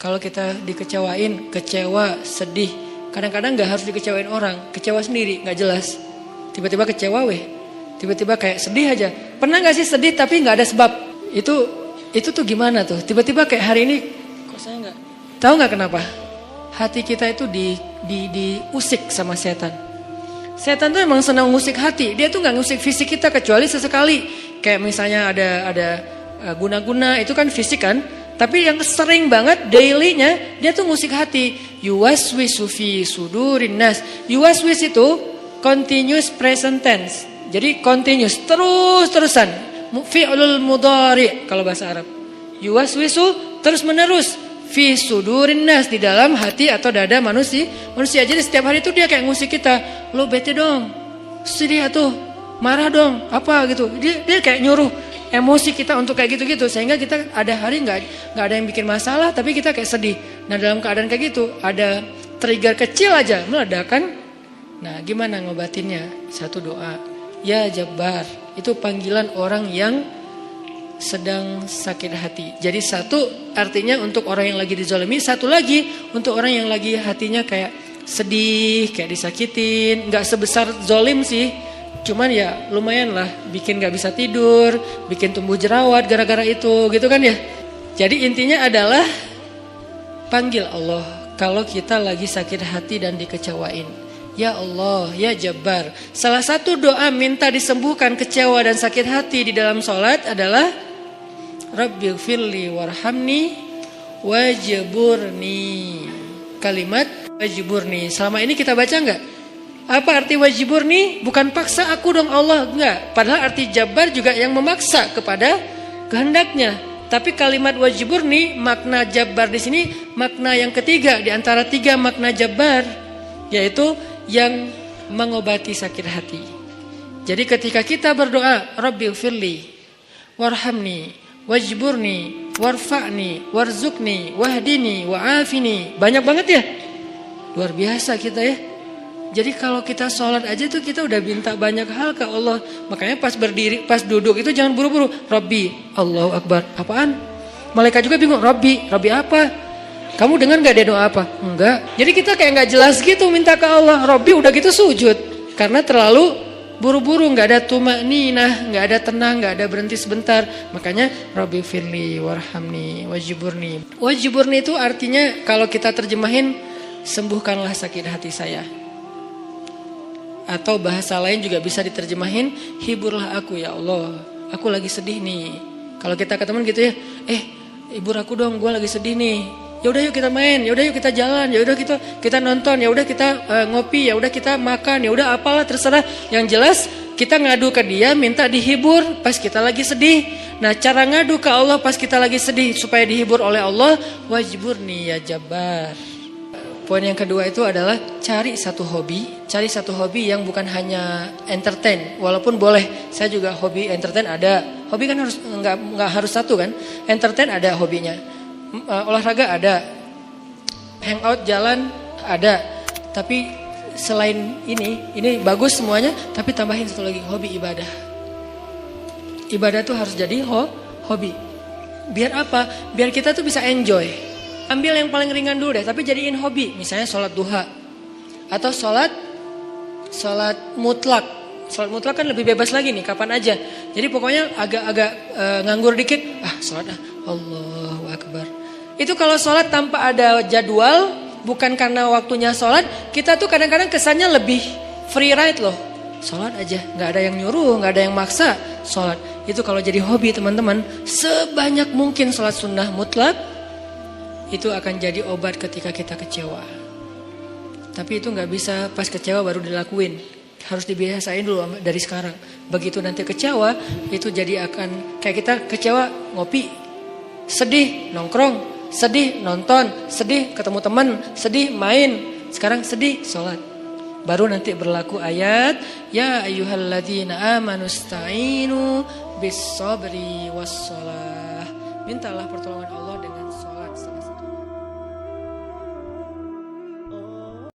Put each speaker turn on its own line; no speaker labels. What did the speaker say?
Kalau kita dikecewain, kecewa, sedih. Kadang-kadang gak harus dikecewain orang, kecewa sendiri, gak jelas. Tiba-tiba kecewa tiba-tiba kayak sedih aja. Pernah gak sih sedih tapi gak ada sebab? Itu tuh gimana tuh? Tiba-tiba kayak hari ini, kok saya gak? Tahu gak kenapa? Hati kita itu diusik sama setan. Setan tuh emang senang ngusik hati. Dia tuh gak ngusik fisik kita kecuali sesekali. Kayak misalnya ada guna-guna, itu kan fisik kan? Tapi yang sering banget dailynya dia tuh ngusik hati. Yuwaswisu fi sudurin nas. Yuwaswis itu continuous present tense. Jadi continuous, terus-terusan. Fi'lul mudhari kalau bahasa Arab. Yuwaswisu terus menerus fi sudurin nas, di dalam hati atau dada manusia. Jadi setiap hari itu dia kayak ngusik kita. Lo bete dong. Sedih tuh. Marah dong. Apa gitu. Dia kayak nyuruh emosi kita untuk kayak gitu-gitu, sehingga kita ada hari nggak ada yang bikin masalah, tapi kita kayak sedih. Nah dalam keadaan kayak gitu, ada trigger kecil aja meledakan. Nah gimana ngobatinnya? Satu doa, ya Jabbar. Itu panggilan orang yang sedang sakit hati. Jadi satu artinya untuk orang yang lagi dizalimi, satu lagi untuk orang yang lagi hatinya kayak sedih, kayak disakitin. Nggak sebesar zolim sih. Cuman ya lumayan lah, bikin gak bisa tidur, bikin tumbuh jerawat gara-gara itu, gitu kan ya. Jadi intinya adalah panggil Allah kalau kita lagi sakit hati dan dikecewain. Ya Allah, ya Jabbar. Salah satu doa minta disembuhkan kecewa dan sakit hati di dalam sholat adalah Rabbighfirli warhamni wajburni. Kalimat wajburni. Selama ini kita baca enggak? Apa arti wajibur nih? Bukan paksa aku dong Allah, enggak. Padahal arti Jabbar juga yang memaksa kepada kehendaknya. Tapi kalimat wajibur nih, makna Jabbar di sini makna yang ketiga di antara tiga makna Jabbar, yaitu yang mengobati sakit hati. Jadi ketika kita berdoa, Rabbighfirli warhamni wajburni warfa'ni warzuqni wahdini wa'afini. Banyak banget ya. Luar biasa kita ya. Jadi kalau kita sholat aja tuh kita udah minta banyak hal ke Allah. Makanya pas berdiri, pas duduk itu jangan buru-buru. Rabbi, Allahu Akbar. Apaan? Malaikat juga bingung. Rabbi apa? Kamu dengar gak dia doa apa? Enggak. Jadi kita kayak gak jelas gitu minta ke Allah. Rabbi udah gitu sujud. Karena terlalu buru-buru, gak ada tumakninah, gak ada tenang, gak ada berhenti sebentar. Makanya Rabbi firli warhamni wajiburni. Wajiburni itu artinya kalau kita terjemahin, sembuhkanlah sakit hati saya. Atau bahasa lain juga bisa diterjemahin, hiburlah aku ya Allah, aku lagi sedih nih. Kalau kita ke teman gitu ya, hibur aku dong, gue lagi sedih nih. Ya udah yuk kita main, ya udah yuk kita jalan, ya udah kita nonton, ya udah kita ngopi, ya udah kita makan, ya udah apalah terserah. Yang jelas kita ngadu ke dia, minta dihibur pas kita lagi sedih. Nah cara ngadu ke Allah pas kita lagi sedih supaya dihibur oleh Allah, wajiburni ya Jabbar. Poin yang kedua itu adalah cari satu hobi yang bukan hanya entertain. Walaupun boleh, saya juga hobi entertain ada. Hobi kan harus nggak harus satu kan. Entertain ada hobinya, olahraga ada, hangout jalan ada. Tapi selain ini bagus semuanya. Tapi tambahin satu lagi, hobi ibadah. Ibadah tuh harus jadi hobi. Biar apa? Biar kita tuh bisa enjoy. Ambil yang paling ringan dulu deh, tapi jadiin hobi. Misalnya sholat duha. Atau sholat mutlak. Sholat mutlak kan lebih bebas lagi nih, kapan aja. Jadi pokoknya agak nganggur dikit. Sholat Allahu Akbar. Itu kalau sholat tanpa ada jadwal, bukan karena waktunya sholat, kita tuh kadang-kadang kesannya lebih free ride loh. Sholat aja, gak ada yang nyuruh, gak ada yang maksa. Sholat, itu kalau jadi hobi teman-teman, sebanyak mungkin sholat sunnah mutlak, itu akan jadi obat ketika kita kecewa. Tapi itu gak bisa pas kecewa baru dilakuin. Harus dibiasain dulu dari sekarang. Begitu nanti kecewa, itu jadi akan kayak kita kecewa ngopi, sedih nongkrong, sedih nonton, sedih ketemu teman, sedih main. Sekarang sedih sholat. Baru nanti berlaku ayat ya ayyuhalladzina amanusta'inu bis sabri was shalah. Mintalah pertolongan Allah